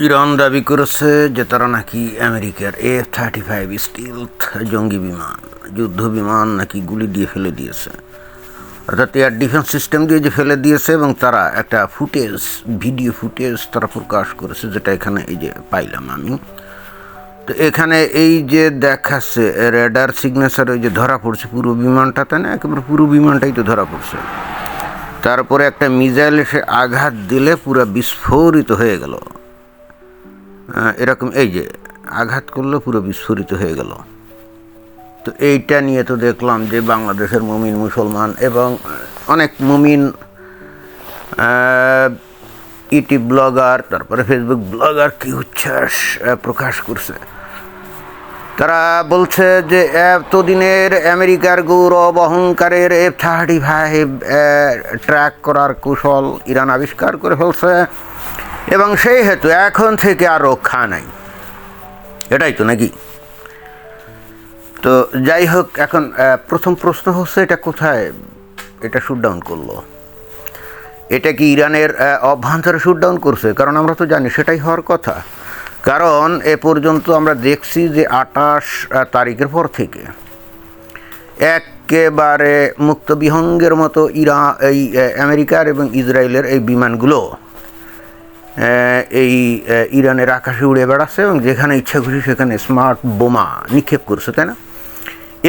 Iran দাবি করেছে যে তারা নাকি আমেরিকার F-35 স্টিলথ জঙ্গি বিমান যুদ্ধ বিমান নাকি গুলি দিয়ে ফেলে দিয়েছে, অর্থাৎ এয়ার ডিফেন্স সিস্টেম দিয়ে যে ফেলে দিয়েছে। এবং তারা একটা ভিডিও ফুটেজ তারা প্রকাশ করেছে, যেটা এখানে এই যে পাইলাম আমি। তো এখানে এই যে দেখাচ্ছে রেডার সিগনেচার ওই যে ধরা পড়ছে পুরো বিমানটা, তাই না? একেবারে পুরো বিমানটাই তো ধরা পড়ছে। তারপরে একটা মিসাইল এসে আঘাত দিলে পুরো বিস্ফোরিত হয়ে গেল, এরকম এই যে আঘাত করলো পুরো বিস্ফোরিত হয়ে গেল। তো এইটা নিয়ে তো দেখলাম যে বাংলাদেশের মুমিন মুসলমান এবং অনেক মুমিন ইউটিউব ব্লগার, তারপরে ফেসবুক ব্লগার কি উচ্ছ্বাস প্রকাশ করছে। তারা বলছে যে এতদিনের আমেরিকার গৌরব অহংকারের F-35 ট্র্যাক করার কৌশল ইরান আবিষ্কার করে ফেলছে এবং সেই হেতু এখন থেকে আর রক্ষা নাই। এটাই তো নাকি? তো যাই হোক, এখন প্রথম প্রশ্ন হচ্ছে এটা কোথায় এটা শুটডাউন করলো? এটা কি ইরানের অভ্যন্তরে শুটডাউন করছে? কারণ আমরা তো জানি সেটাই হওয়ার কথা। কারণ এ পর্যন্ত আমরা দেখছি যে 28 তারিখের পর থেকে একেবারে মুক্ত বিহঙ্গের মতো এই আমেরিকার এবং ইসরায়েলের এই বিমানগুলো এই ইরানের আকাশে উড়ে বেড়াচ্ছে এবং যেখানে ইচ্ছা খুশি সেখানে স্মার্ট বোমা নিক্ষেপ করছে, তাই না?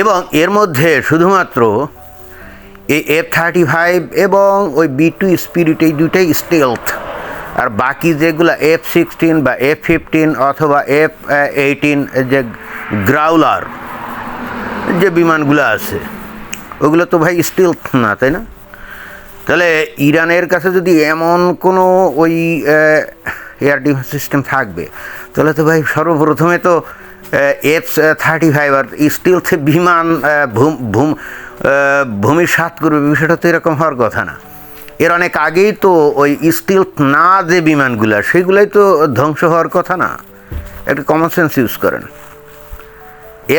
এবং এর মধ্যে শুধুমাত্র এই F-35 এবং ওই B-2 স্পিরিট এই দুইটাই স্টেলথ, আর বাকি যেগুলো F-16 বা F-15 অথবা F-18 যে গ্রাউলার যে বিমানগুলো আছে ওগুলো তো ভাই স্টেলথ না, তাই না? তাহলে ইরানের কাছে যদি এমন কোনো ওই এয়ার ডিফেন্স সিস্টেম থাকবে, তাহলে তো ভাই সর্বপ্রথমে তো F-35 আর স্টিলথ বিমান ভূমির স্বাদ করবে, বিষয়টা তো এরকম হওয়ার কথা না। এর অনেক আগেই তো ওই স্টিলথ না যে বিমানগুলো সেগুলোই তো ধ্বংস হওয়ার কথা না? একটা কমন সেন্স ইউজ করেন।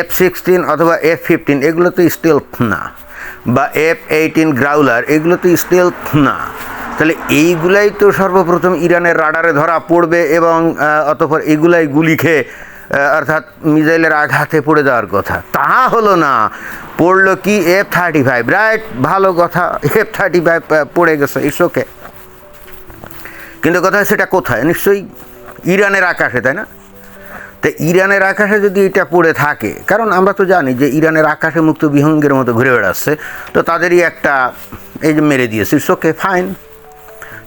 F-16 অথবা F-15 এগুলো তো স্টিলথ না, বা F-18 গ্রাউলার এগুলো তো স্টেলথ না। তাহলে এইগুলাই তো সর্বপ্রথম ইরানের রাডারে ধরা পড়বে এবং অতঃপর এগুলাই গুলি খেয়ে অর্থাৎ মিসাইলের আঘাতে পড়ে যাওয়ার কথা। তা হলো না, পড়লো কি F-35। রাইট, ভালো কথা, F-35 পড়ে গেছে, ইটস ওকে। কিন্তু কথা সেটা কোথায়? নিশ্চয়ই ইরানের আকাশে, তাই না? তো ইরানের আকাশে যদি এটা পড়ে থাকে, কারণ আমরা তো জানি যে ইরানের আকাশে মুক্ত বিহঙ্গের মতো ঘুরে বেড়াচ্ছে, তো তাদেরই একটা এই যে মেরে দিয়েছে, ইটস ওকে, ফাইন।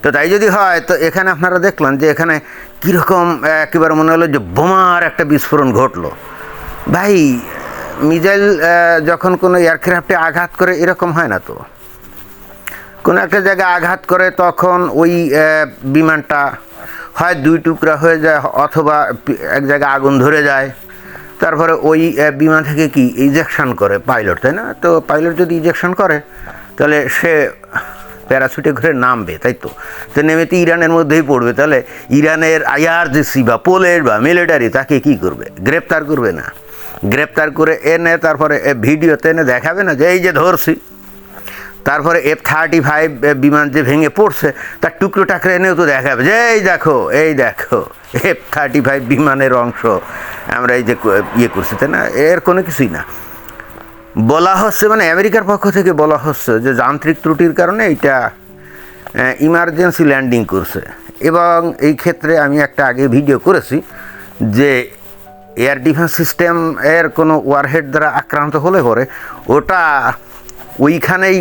তো তাই যদি হয়, তো এখানে আপনারা দেখলেন যে এখানে কীরকম একেবারে মনে হলো যে বোমার একটা বিস্ফোরণ ঘটলো। ভাই, মিসাইল যখন কোনো এয়ারক্রাফটে আঘাত করে এরকম হয় না তো? কোনো একটা জায়গায় আঘাত করে তখন ওই বিমানটা হয় দুই টুকরা হয়ে যায় অথবা এক জায়গায় আগুন ধরে যায়। তারপরে ওই বিমান থেকে কি ইজেকশন করে পাইলট, তাই না? তো পাইলট যদি ইজেকশন করে তাহলে সে প্যারাশুটে ঘুরে নামবে, তাই তো? তো নেমে তো ইরানের মধ্যেই পড়বে। তাহলে ইরানের IRGC বা পুলিশ বা মিলিটারি তাকে কি করবে? গ্রেপ্তার করবে না? গ্রেপ্তার করে এনে তারপরে ভিডিওতে এনে দেখাবে না যে এই যে ধরছি। তারপরে F-35 বিমান যে ভেঙে পড়ছে তার টুকরো টাকরা এনেও তো দেখাবে যে এই দেখো F-35 বিমানের অংশ আমরা এই যে ইয়ে করছি, তাই না? এর কোনো কিছুই না। বলা হচ্ছে, মানে আমেরিকার পক্ষ থেকে বলা হচ্ছে যে যান্ত্রিক ত্রুটির কারণে এটা ইমার্জেন্সি ল্যান্ডিং করছে। এবং এই ক্ষেত্রে আমি একটা আগে ভিডিও করেছি যে এয়ার ডিফেন্স সিস্টেম এর কোনো ওয়ারহেড দ্বারা আক্রান্ত হলে পরে ওটা ওইখানেই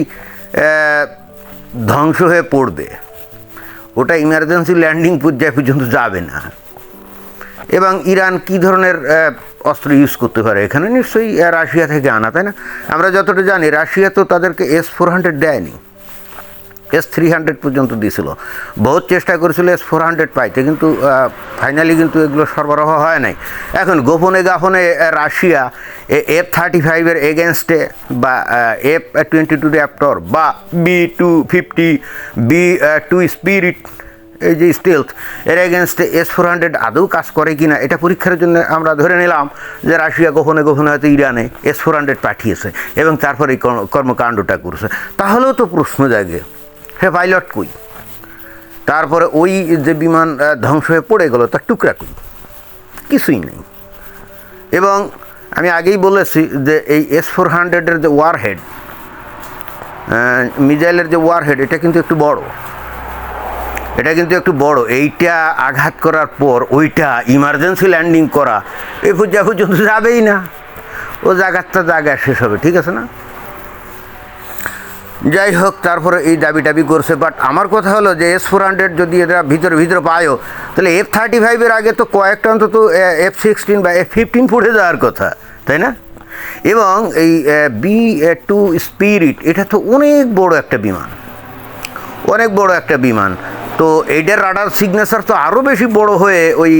ধ্বংস হয়ে পড়বে, ওটা ইমার্জেন্সি ল্যান্ডিং পর্যায়ে পর্যন্ত যাবে না। এবং ইরান কী ধরনের অস্ত্র ইউজ করতে পারে এখানে? নিশ্চয়ই রাশিয়া থেকে আনা, তাই না? আমরা যতটা জানি রাশিয়া তো তাদেরকে S-400 দেয়নি, S-300 পর্যন্ত দিয়েছিল। বহুত চেষ্টা করেছিল S-400 পাইতে, কিন্তু ফাইনালি কিন্তু এগুলো সরবরাহ হয় নাই। এখন গোপনে রাশিয়া F-35 এর এগেনস্টে বা F-22 র্যাপটর বা B-250 B-2 স্পিরিট এই যে স্টেলথ এর এগেনস্টে S-400 আদৌ কাজ করে কি না এটা পরীক্ষার জন্য আমরা ধরে নিলাম যে রাশিয়া গোপনে হয়তো ইরানে S-400 পাঠিয়েছে এবং তারপরে এই কর্মকাণ্ডটা করছে। তাহলেও তো প্রশ্ন জাগে, হে পাইলট কই? তারপরে ওই যে বিমান ধ্বংস হয়ে পড়ে গেল তার টুকরাটুকরি কিছুই নেই। এবং আমি আগেই বলেছি যে এই S-400-এর যে ওয়ারহেড, মিসাইলের যে ওয়ারহেড, এটা কিন্তু একটু বড়, এইটা আঘাত করার পর ওইটা ইমার্জেন্সি ল্যান্ডিং করা এই পর্যন্ত যাবেই না, ও জায়গায় শেষ হবে, ঠিক আছে না? যাই হোক, তারপরে এই দাবি করছে। বাট আমার কথা হলো যে S-400 যদি এরা ভিতরে পায়ও, তাহলে F-35-এর আগে তো কয়েকটা অন্তত F-16 বা F-15 পড়ে যাওয়ার কথা, তাই না? এবং এই B-2 স্পিরিট, এটা তো অনেক বড় একটা বিমান, তো এইটার রাডার সিগনেচার তো আরও বেশি বড় হয়ে ওই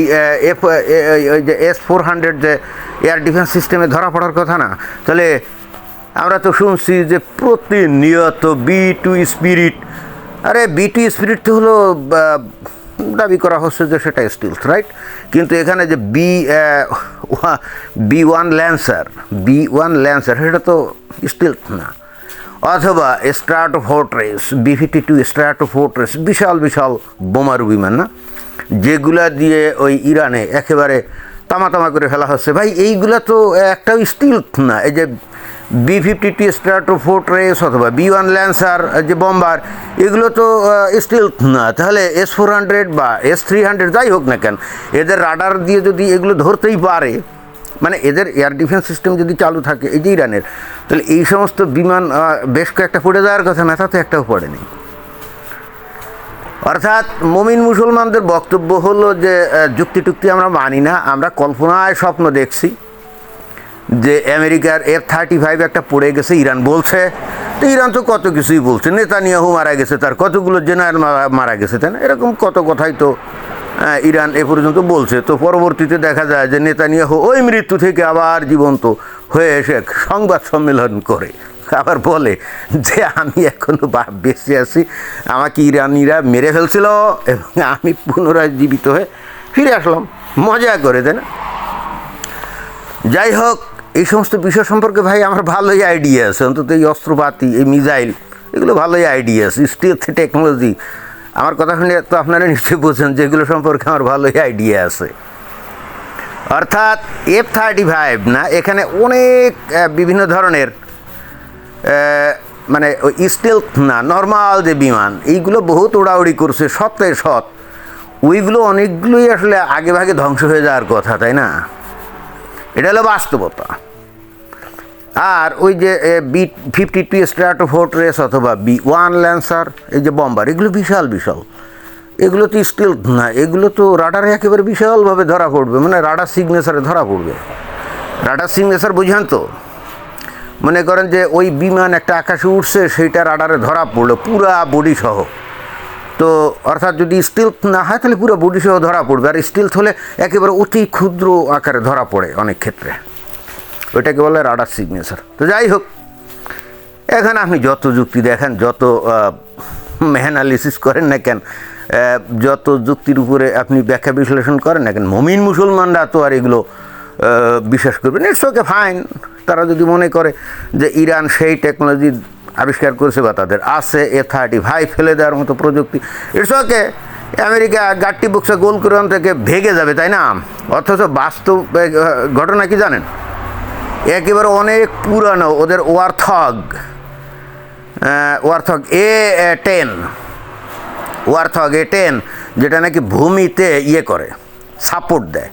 যে S-400 যে এয়ার ডিফেন্স সিস্টেমে ধরা পড়ার কথা না? তাহলে আমরা তো শুনছি যে প্রতিনিয়ত B-2 স্পিরিট, আরে B-2 স্পিরিট তো হলো দাবি করা হচ্ছে যে সেটা স্টিলথ, রাইট? কিন্তু এখানে যে B-1 ল্যান্সার সেটা তো স্টিলথ না। অথবা স্ট্র্যাটোফোর্ট্রেস, B-52 স্ট্র্যাটোফোর্ট্রেস, বিশাল বোমারু বিমান না, যেগুলা দিয়ে ওই ইরানে একেবারে তামা করে ফেলা হচ্ছে। ভাই এইগুলা তো একটাও স্টিলথ না। এই যে B-52 স্ট্র্যাটোফোর্ট্রেস অথবা B-1 ল্যান্সার যে বম্বার, এগুলো তো স্টিলথ না। তাহলে S-400 বা S-300 যাই হোক না কেন, এদের রাডার দিয়ে যদি এগুলো ধরতেই পারে, মানে এদের এয়ার ডিফেন্স সিস্টেম যদি চালু থাকে এই যে ইরানের, তাহলে এই সমস্ত বিমান বেশ কয়েকটা পড়ে যাওয়ার কথা না, তাতে একটাও পড়েনি। অর্থাৎ মুমিন মুসলমানদের বক্তব্য হলো যে যুক্তি আমরা মানি না, আমরা কল্পনায় স্বপ্ন দেখছি যে আমেরিকার F-35 একটা পড়ে গেছে, ইরান বলছে। তো ইরান তো কত কিছুই বলছে, নেতানিয়াহু মারা গেছে, তার কতগুলো জেনারেল মারা গেছে, তাই না? এরকম কত কথাই তো ইরান এ পর্যন্ত বলছে। তো পরবর্তীতে দেখা যায় যে নেতানিয়াহু ওই মৃত্যু থেকে আবার জীবন্ত হয়ে এসে সংবাদ সম্মেলন করে আবার বলে যে আমি এখনও বেঁচে আছি, আমাকে ইরানিরা মেরে ফেলছিল এবং আমি পুনরায় জীবিত হয়ে ফিরে আসলাম, মজা করে, তাই না? যাই হোক, এই সমস্ত বিষয় সম্পর্কে ভাই আমার ভালোই আইডিয়া আছে, অন্তত এই অস্ত্রপাতি, এই মিসাইল, এগুলো ভালোই আইডিয়া আছে। স্টিলথ টেকনোলজি, আমার কথা শুনে তো আপনারা নিশ্চয়ই বোঝেন যে এগুলো সম্পর্কে আমার ভালোই আইডিয়া আছে। অর্থাৎ F-35 না, এখানে অনেক বিভিন্ন ধরনের মানে ওই স্টিলথ না, নর্মাল যে বিমান, এইগুলো বহুত উড়াউড়ি করছে, সৎ ওইগুলো অনেকগুলোই আসলে আগে ভাগে ধ্বংস হয়ে যাওয়ার কথা, তাই না? এটা হলো বাস্তবতা। আর ওই যে B-52 স্ট্র্যাটোফোর্ট্রেস অথবা B-1 ল্যান্সার, এই যে বম্বার, এগুলো বিশাল, এগুলো তো স্টিলথ না, এগুলো তো রাডারে একেবারে বিশালভাবে ধরা পড়বে, মানে রাডার সিগনেচারে ধরা পড়বে। রাডার সিগনেচার বুঝেন তো? মনে করেন যে ওই বিমান একটা আকাশে উঠছে, সেইটা রাডারে ধরা পড়লো পুরা বডি সহ। তো অর্থাৎ যদি স্টিলথ না হয় তাহলে পুরো বডি সহ ধরা পড়বে, আর স্টিলথ হলে একেবারে অতি ক্ষুদ্র আকারে ধরা পড়ে অনেক ক্ষেত্রে, ওইটাকে বলে রাডার সিগনেচার। তো যাই হোক, এখানে আপনি যত যুক্তি দেখেন, যত অ্যানালিসিস করেন না কেন, যত যুক্তির উপরে আপনি ব্যাখ্যা বিশ্লেষণ করেন না কেন, মুমিন মুসলমানরা তো আর এগুলো বিশ্বাস করবেন। It's okay, fine. তারা যদি মনে করে যে ইরান সেই টেকনোলজি আবিষ্কার করেছে বা তাদের আছে F-35 ফেলে দেওয়ার মতো প্রযুক্তি, ইটস ওকে। আমেরিকা গাট্টি বুকসে গোল কোরআন থেকে ভেগে যাবে, তাই না? অথচ বাস্তব ঘটনা কি জানেন? একেবারে অনেক পুরানো ওদের ওয়ারথগ A-10, যেটা নাকি ভূমিতে করে, সাপোর্ট দেয়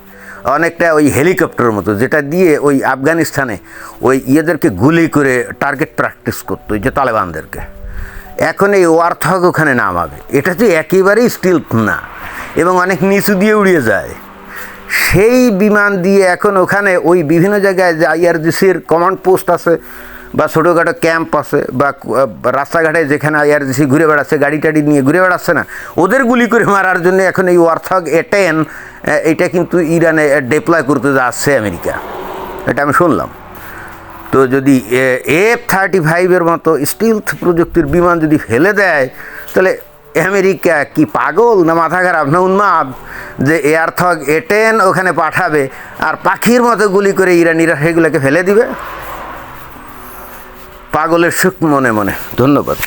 অনেকটা ওই হেলিকপ্টারের মতো, যেটা দিয়ে ওই আফগানিস্তানে ওই ইয়েদেরকে গুলি করে টার্গেট প্র্যাকটিস করতো, ওই যে তালেবানদেরকে। এখন এই ওয়ারথগ ওখানে নামাবে, এটা যে একেবারেই স্টিলথ না এবং অনেক নিচু দিয়ে উড়িয়ে যায়। সেই বিমান দিয়ে এখন ওখানে ওই বিভিন্ন জায়গায় যে IRGC-র কমান্ড পোস্ট আছে বা ছোটোখাটো ক্যাম্প আছে বা রাস্তাঘাটে যেখানে IRGC ঘুরে বেড়াচ্ছে, গাড়ি টাড়ি নিয়ে ঘুরে বেড়াচ্ছে না, ওদের গুলি করে মারার জন্য এখন এই ওয়ারথগ A-10 এটা কিন্তু ইরানে ডিপ্লয় করতে যাচ্ছে আমেরিকা, এটা আমি শুনলাম। তো যদি F-35-এর মতো স্টিলথ প্রযুক্তির বিমান যদি ফেলে দেয়, তাহলে আমেরিকা কি পাগল না মাথা খারাপ না উন্মাদ যে ওয়ারথগ A-10 ওখানে পাঠাবে আর পাখির মতো গুলি করে ইরানিরা সেগুলোকে ফেলে দিবে? পাগলের সুখ মনে মনে। ধন্যবাদ।